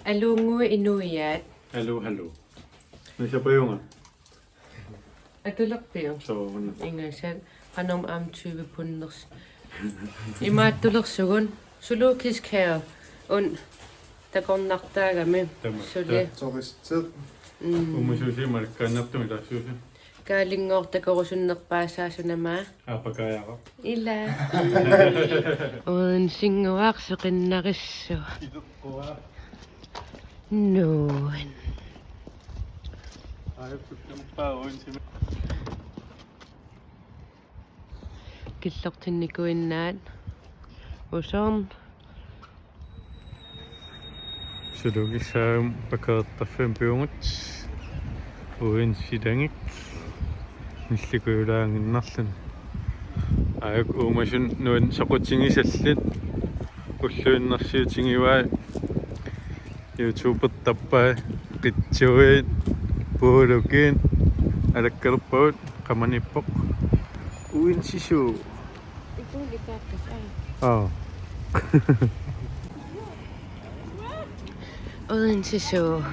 Alungui inuiat. Hello, hello. May siya pa yung Atulak piyo. So, Ingasan kanom am 20 punders. Imaatulak sugun. Sulukis kære. Und der går nagtagami. Suli. Turisttid. Umususi, markanap to ita susi. Kalingor takorusunnerpaasaasunamaa. Apakaya ka. Ila. Un singuaq soqinnarissu. Noen. Ayop ng paon si Killortinnikuinnaat. Usorn. Sulugi sa pagkataffin piyungot. Uwin sidangik. Nillikuyulaangin narlan. Ayok umasun nuan saqutsingisallit. Ulluinnarsiutingiwaa. YouTube tappaa qitsuit puulukiin alakkaluppaut qamanippoq uin sisu. Ikuli kaakkas Uin sisu.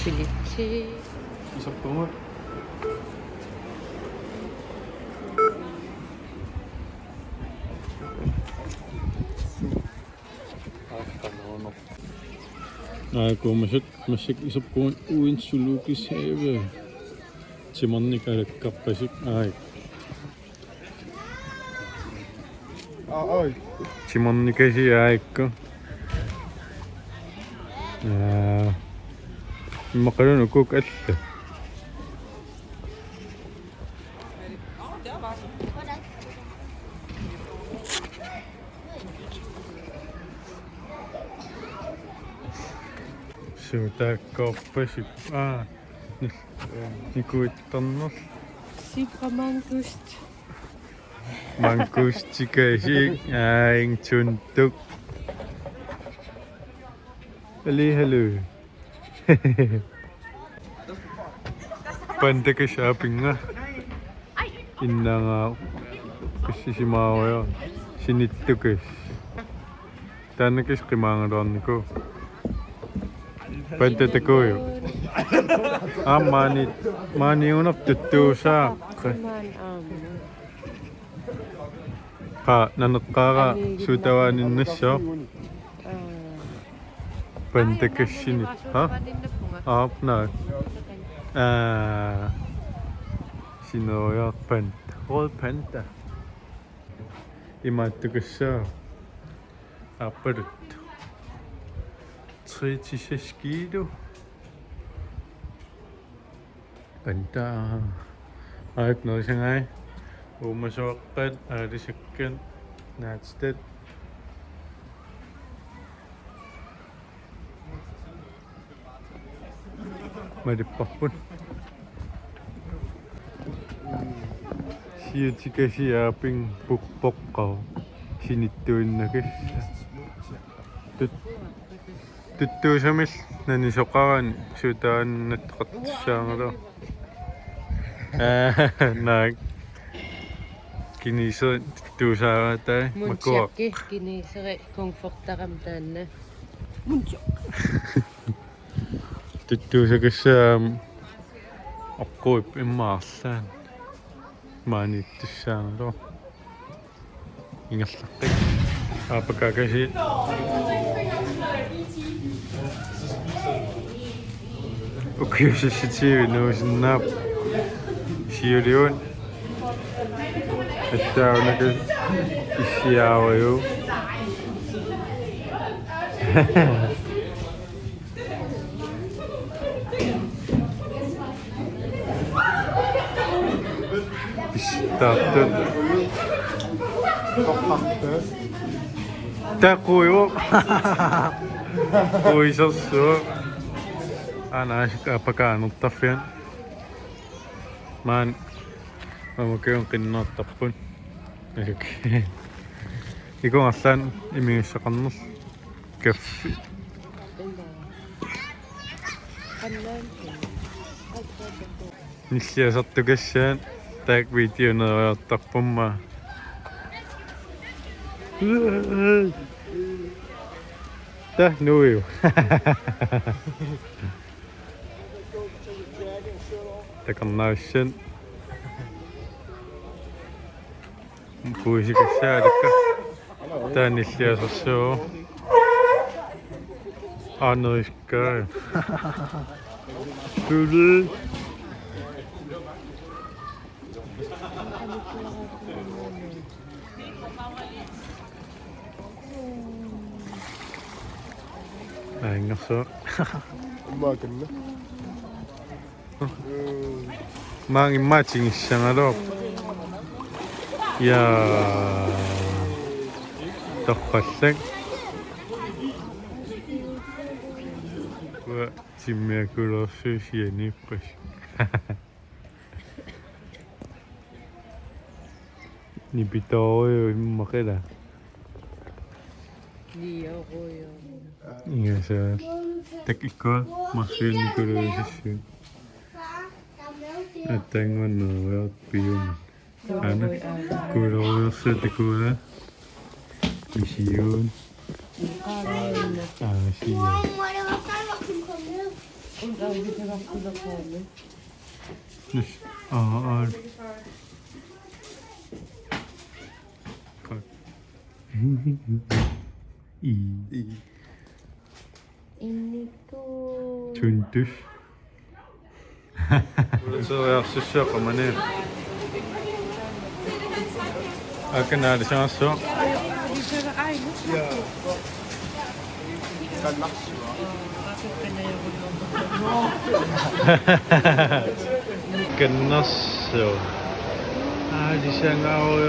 Pilitsi. Isappungut. Ko masik isappungut uin sulukis heve. Timannik alakkappasik Oi. Timannikasi aikko. Maqalun ukuk alla. Suutaakkoorpasik nikuittarner Sipramangust. mangkustikasik aing tuntuk hallo pantaka shopping nga inna nga kasi si Mawaya sinittukas tanakas kimangaraniko pantatakoyo mani unak tuttusa nanakkaqa suutawanin nassoo pantakassinit aapnaak sinoyarpanta rolpanta imaattukassaa aappalut 36 kilo panta aip nosangai umasoqqat aarisakkan naatstat malipparput siutikasi aaping puppoqqau sinittuinnakas tuttuusamil nanisoqarani suutaannatqartissaangalo naak kiniso tuttuusaaratai makuaq Munsiakki kiniseri komfortaram taanna. tuttuusakassaam oqquip immaarlaan maaniittussaangalo ingerlartik aapakakasi ukiusassitiivi nuusinnaap siuliun assaaunaka issiaavayu pistaartut taquyu uisersuo anaasik apakaanertarfian maan mamukiun qinnaartarpun ikun allaan imiussaqarner kaffi nilliasartukassaan taak videoneeriartarpumma ده نويو تكنا الشن بوشي كشارك تاني سياسة الشو أنا إشكال كل Ay, ngaso. Maganda. Mang matching siya nga daw. Ya. Takasek. Wa chimya kulo sushi ni pas. Ni bitaw makeda. Liya ko yun. Iya sa tekiko masih ni kulo sushi. Tengo no pium. Ana kulo sa tekula. Misiyon. Ah, siya. Und auch die Charakter vorne. Dus, ah. Kijk. Ini ko. Tuntus. Zo ja, ze shoppen meneer. Akan ada chanson. Die zullen eigenlijk. Ja. Kan nachts. Kenas zo. Ah, die zijn ouwe.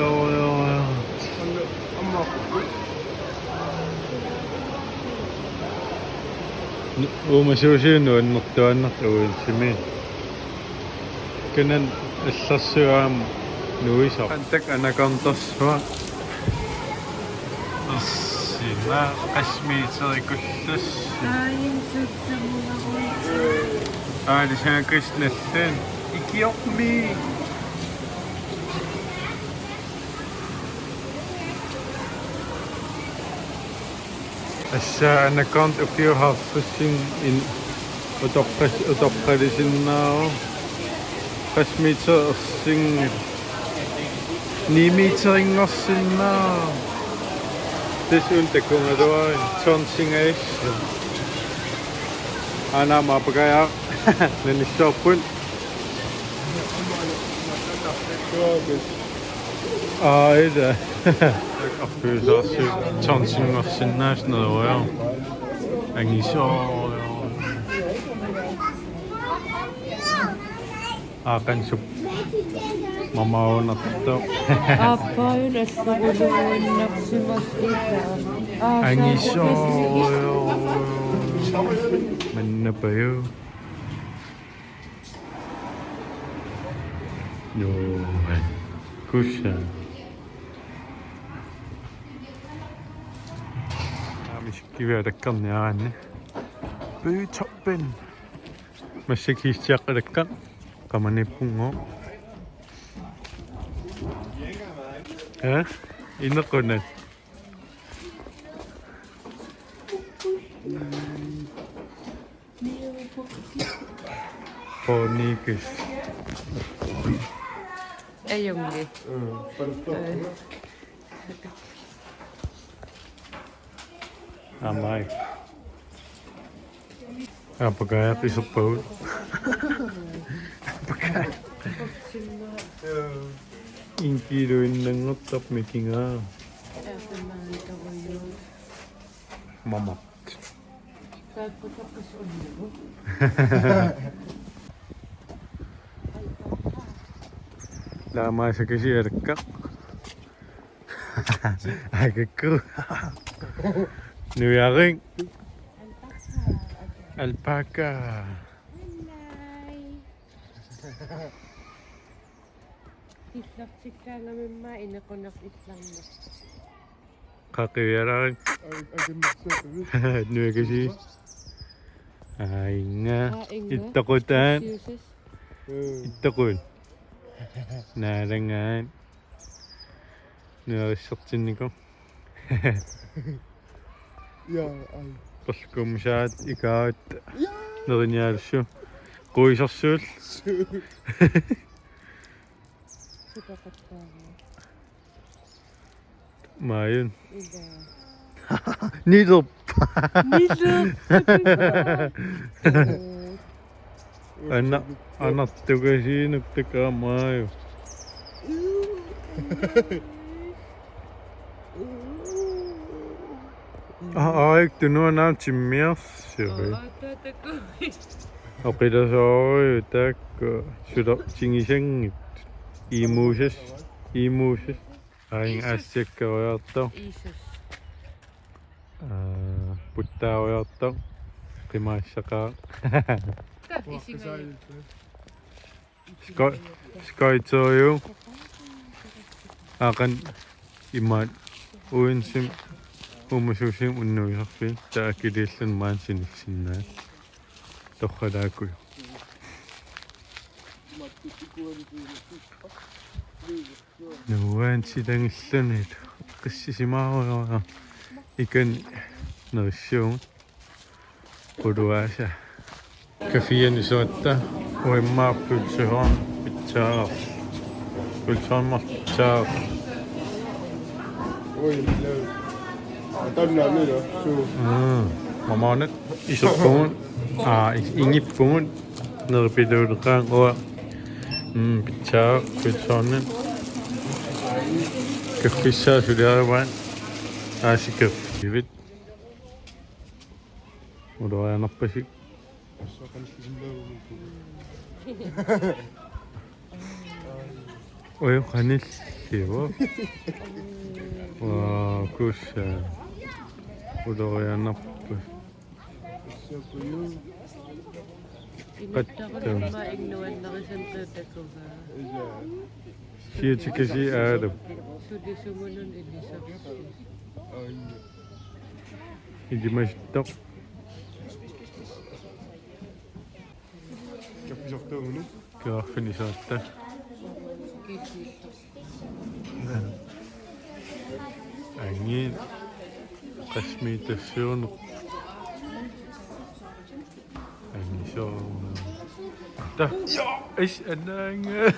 ومشوشين والنقطان والسمين كنا السسوام نويسا أنتك أنا كنت أصفى السينا قسمي تصدق كشتس هذا شان كشتنا الثين إكي يقمي الساعة أنا كنت أفيرها فشين إن أتوقعنا قسمي تصدق 니미처인 것이나 대신 대공하도록 천칭에 하나 마부가야 는 쇼픈 아 이제 앞에서 천칭 것이나 신어요 아니셔요 akan sup mamaw na to Apa yun? At paguluan na si Masita. ang iso man na pa yun yo kusya miski kan yani bu choppen masiki siyak kan kamane pungo ha ino ko na ponikus Ayong di. amai apa kaya pisupau inki doin nangotap making up mama lama sa kasi erka agakku nuyaring alpaca Islak sika namin ma. Inakonak islang na. kakiraring nuya kasi ay nga itakutan itakun narangan nuya saksin niko Ja, ai. Qolkumsaat ikaat neriniaalussu quisarsuul maayun niderp anartugasiinuk takaamaayu aik tunuanaam timmiarsiqi oqilasooriu taakku sula tingisangit iimuusas aing aassiakkaruiartor puttaariartor qimaassaqaa skoitoriu aqan imaat uinsim umususim unnuisarpi taakiliillan maansiniksinnaat torralaakuyu nuuaan silangillunit qissisimaaruyoa ikan nerissuungut quluaasa kafiani suatta uimmaarpulsuhorn pitsaar kulsormar pitsaar Oi, no. Tonna mira, su. mamaanak isuppungut ingippungut nerpiluuleqaan uа pitsaar kulsornen kaffissaa suliaruaan aasikafivit uluaanarpasik Sokan sillau. ой qanilliu waa kuussa uluaanarpas Sokuyu. Inuttaqulumma ignuannarisan qiutakuga Ja. siatikasi aalap sulisumunun ilisarsi Ai. idimasittoq Kaffisartuuni. kaarfinisaatta angiin qasmiitassuuneq angisoorna ta is anaanga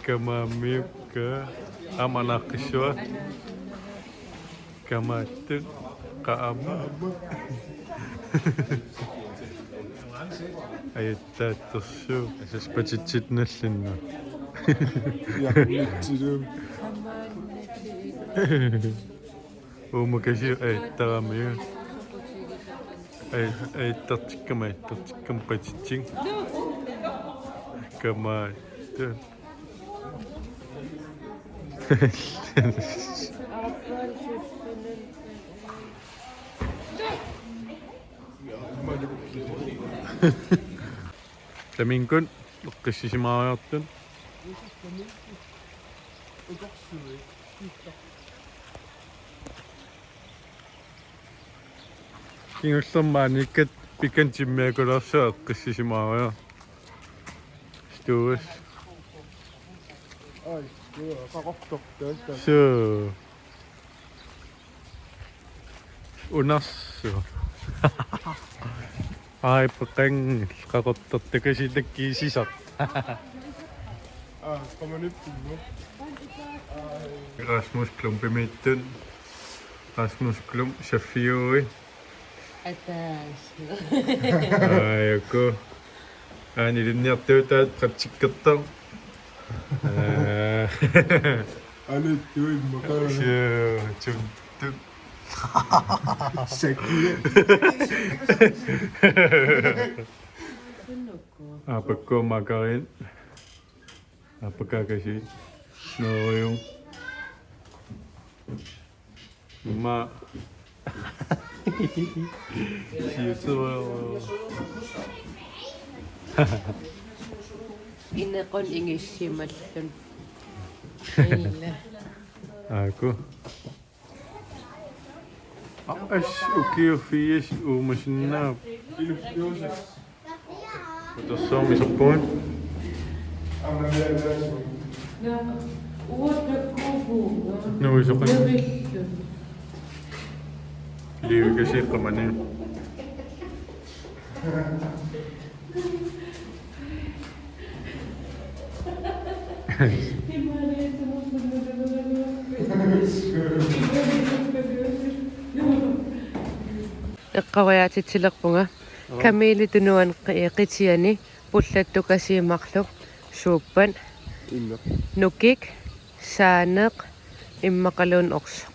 kamaamiukka amanaqqissua kamaattut qaama ajattaattersuu asaspatitsitnallinna Ja, mitsilu. umakasi aittaramiu aittartikkama qatitsing kamaattu taminkun qissisimaariartun kingullermaaniikkat pikantimmiakulersuaq qissisimaarior stuus Ai, joo, qaqortortaassa. su unarsu ai peqang qaqortortakasi takkiisisaq Kommer nyt nu. Rasmus Klum bemittun Rasmus Klum Shafiui ataas ayoko nilinniartuutaat qatsikkertar Alle tuin makara. chuntu Säkkiä. apakko makarin apakakasi noyung ma inaqon ingissimallun illa aku as ukiufiis uumasinnaap Tassaamisappuun nuisoqan Liu kasi kamane. Eqqawayaatitsillerpunga kamilitunuan qitiani pullattu kasiimarluq suuppan Inna. nukik saaneq immaqaluun orsu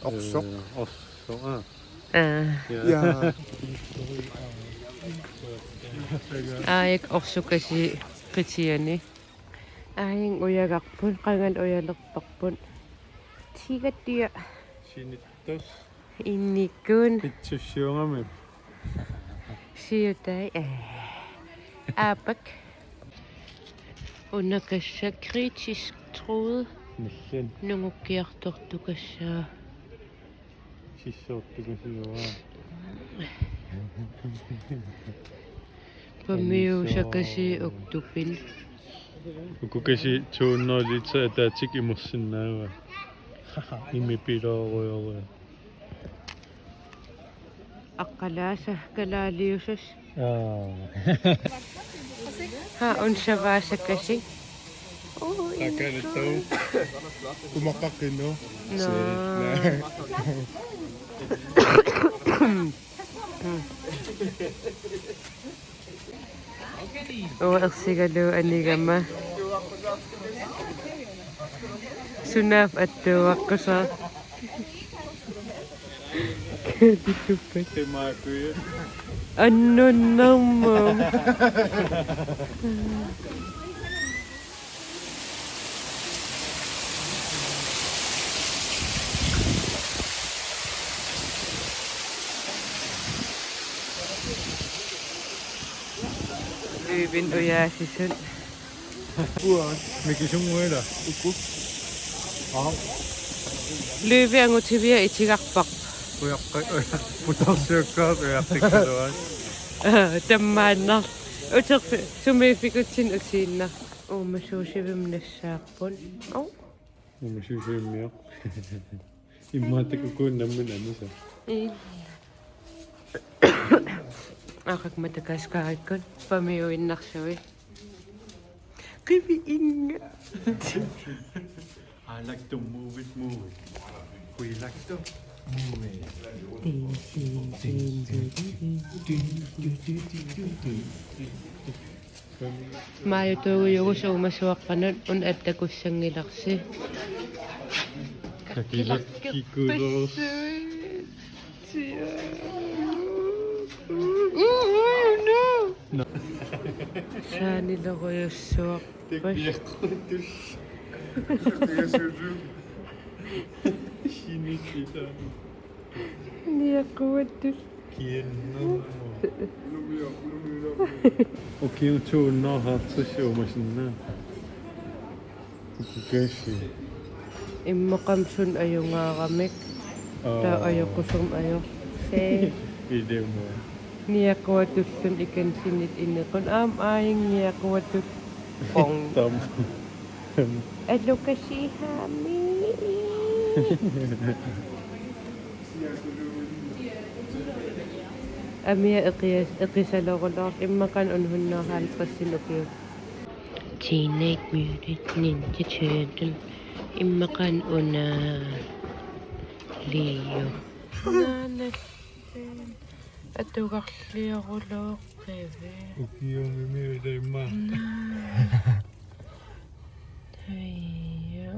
Oqsoq. Osso ah. Ja. aayik orsu kasi qitiani aaying uyagarpun qangal uyalerparpun tigattia Sinittos. innikkuun Pitsussuungami. siutai aapak unakassa kritisk truet Nillen. nungukkiartortukassaa Sissoortukasiuaa. pamiusakasi uktupil Ukukasi tuunnoolitsa ataatik imorsinnaava. Imipilooruyorua. aqqalaasa kalaaliusas Ah. ha unsavaasakasi Akalitau. Kumakakino. no ersigalu anigama sunaaf attuaqqasa kaditupat Timakuya. annunnermu Ybin uyaasisun Mikisumuila. Lyvi angutivia itigarpaq Putarsiukkaat ujartikkaluat. tammaannar uterfi sumiifikutsin usiinna uumasuusivim nassaarpun au Mumisuusiimmiaq. Immaatikukuun nammin anisa. Akak matakaskaakkun pamiuinnarsuvi qivi inga I like to move it. We like to move it. maayutuuguyugus uumasuaqqanut un attakussangilarsi Kakilak kikulos. no saanileruyussuaq Tekniakkutus. Sinikita. niaqquattus Kienno. Okiun tuunnaarhartussuumasinna. Kukashi. immoqamsun ayungaaramik taa ayoqusum ayo se Idemo. niaqquatussun ikansinit innequn aaying niaqquatus pong Tam. alukasihaami amia iqisalorulor immakan unhunnaarhaaliqassin ukiu Teenage Mutant Ninja Turtle immakan una Leo naanassen atugarliorulooqqivi Ukiumimiuleimma. Ai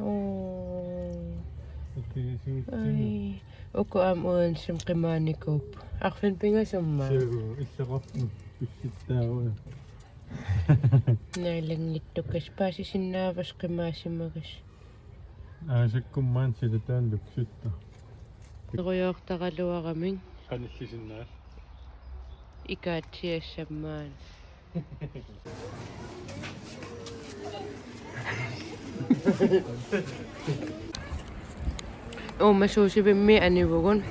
Ukisuutsimu. uku am uansum qimaanikuup arfin pingasumma Suu issaqarnu tussittaawa. naalangittukas paasisinnaavas qimaasimagas Aasakkummaan silataan luksutta. Ruyortaqaluaramin Qanissisinnaas. ikaatsiassammaan uumasuusivimmi anivugun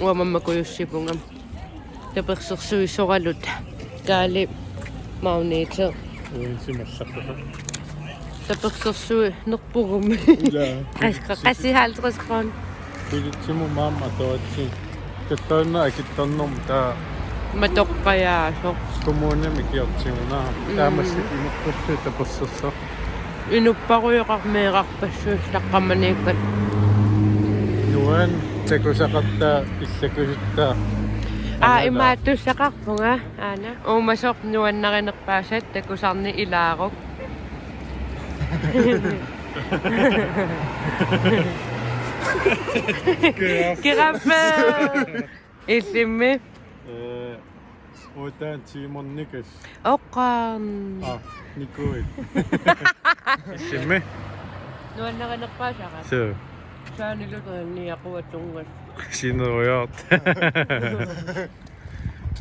uamammakuyussipungam tapersersuissoralut kaali mauniite Uinsimassaqqa. tapersersui nerpugummi Ja. qassihaaliqasqaan Pilitsimo mamma tootsi. Kattoina akittornum taa Matok kaya sok. kommune mikiortsiguna. Taamassa imukkussu tapassersa. Inupparuyoqaq meeqarpassuullaqқаманииккат. Nuan takusaqartaa illakusittaa. Имааттуссақарпунга аана. Уумасоқ нуаннаринерпаасат такусарни илаарок. Кираппа. Иллимми. Otan Timon-Nikas. Oqqaan. Nikoit. Issimme? Нуаннаринерпаасаqa. So, Saaniluternniaquatungas. sinerojart.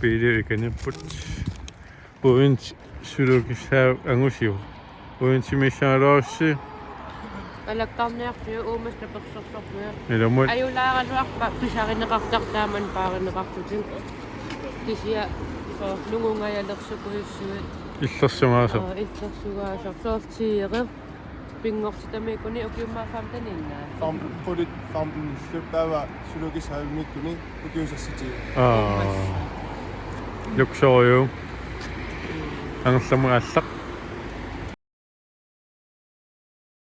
Piiliikannipput. Uin sulukissaa angusio. Uin simissaalaarsi. Алаккарниарсиу уумаста персерсорпуя. Ilamut. Аюлааралуарпа писаринеқартартааман пааринеқартутин. Кисия лугунгаялерсукуиссуит. Illersumaasa. Иллерсугаасар соортиере. Пингортитамикуни укиуммаафаамтаниннаа. Farmen sløbbaava sulukishaavimikkuni ukiusassiti. Luksorio. Angerlamuallaq.